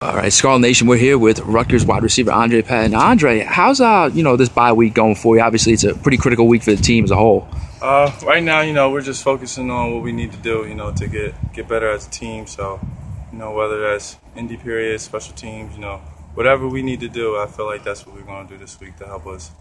All right, Scarlet Nation, we're here with Rutgers wide receiver Andre Patton. Andre, how's this bye week going for you? Obviously, it's a pretty critical week for the team as a whole. Right now, we're just focusing on what we need to do, to get better as a team. So, whether that's indie periods, special teams, whatever we need to do, I feel like that's what we're going to do this week to help us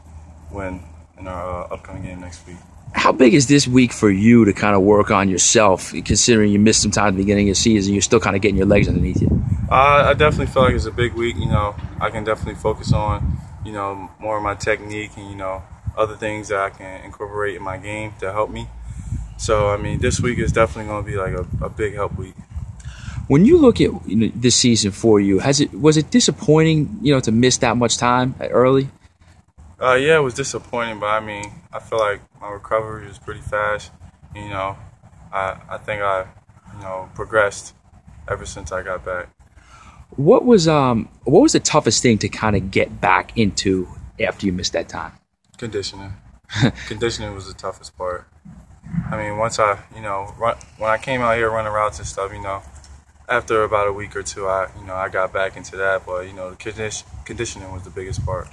win in our upcoming game next week. How big is this week for you to kind of work on yourself, considering you missed some time at the beginning of the season? You're still kind of getting your legs underneath you. I definitely feel like it's a big week. I can definitely focus on, more of my technique and, other things that I can incorporate in my game to help me. So, this week is definitely going to be like a big help week. When you look at this season for you, was it disappointing, to miss that much time early? Yeah, it was disappointing, but I feel like my recovery was pretty fast. I think I, progressed ever since I got back. What was the toughest thing to kind of get back into after you missed that time? Conditioning. Conditioning was the toughest part. Once I, when I came out here running routes and stuff, after about a week or two, I got back into that. But the conditioning was the biggest part.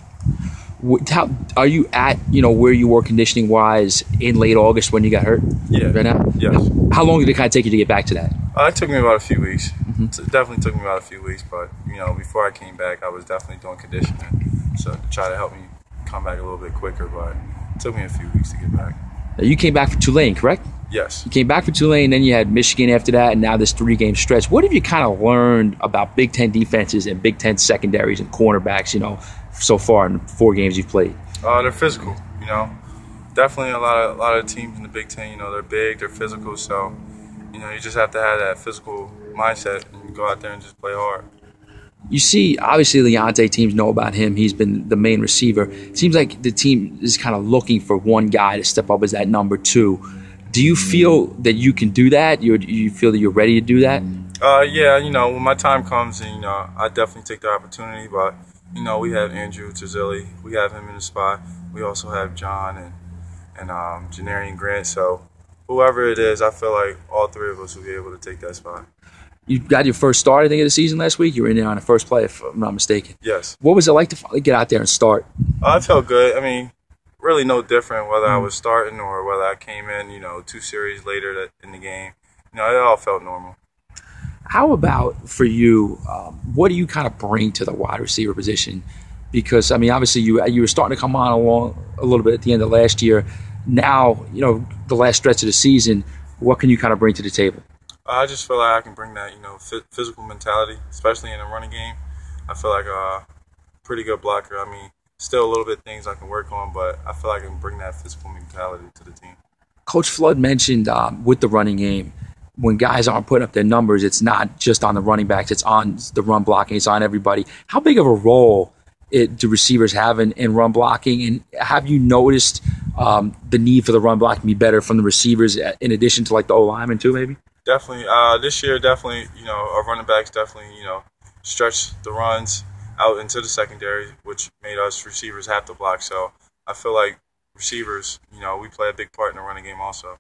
How are you at, where you were conditioning wise in late August when you got hurt? Yeah. Right now? Yes. How long did it kind of take you to get back to that? It took me about a few weeks. It definitely took me about a few weeks, but before I came back, I was definitely doing conditioning, so to try to help me come back a little bit quicker. But it took me a few weeks to get back. You came back for Tulane, correct? Yes. You came back for Tulane, then you had Michigan after that, and now this 3-game stretch. What have you kind of learned about Big Ten defenses and Big Ten secondaries and cornerbacks, so far in the 4 games you've played? They're physical, Definitely a lot of teams in the Big Ten, they're big, they're physical, so, you just have to have that physical mindset and go out there and just play hard. You see, obviously, Leonte teams know about him. He's been the main receiver. It seems like the team is kind of looking for one guy to step up as that number 2. Do you feel that you can do that? Do you feel that you're ready to do that? Yeah, when my time comes, and, I definitely take the opportunity, but we have Andrew Terzilli. We have him in the spot. We also have John and Janarian Grant. So whoever it is, I feel like all 3 of us will be able to take that spot. You got your first start, I think, of the season last week. You were in there on the first play, if I'm not mistaken. Yes. What was it like to finally get out there and start? I felt good. Really no different whether I was starting or whether I came in, 2 series later in the game. It all felt normal. How about for you, what do you kind of bring to the wide receiver position? Because, obviously you were starting to come on along a little bit at the end of last year. Now, the last stretch of the season, what can you kind of bring to the table? I just feel like I can bring that, physical mentality, especially in the running game. I feel like a pretty good blocker. Still a little bit things I can work on, but I feel like I can bring that physical mentality to the team. Coach Flood mentioned with the running game, when guys aren't putting up their numbers, it's not just on the running backs, it's on the run blocking, it's on everybody. How big of a role do receivers have in run blocking? And have you noticed the need for the run blocking to be better from the receivers in addition to like the O-linemen too, maybe? Definitely. This year, definitely, our running backs definitely, stretch the runs out into the secondary, which made us receivers have to block. So I feel like receivers, we play a big part in the running game also.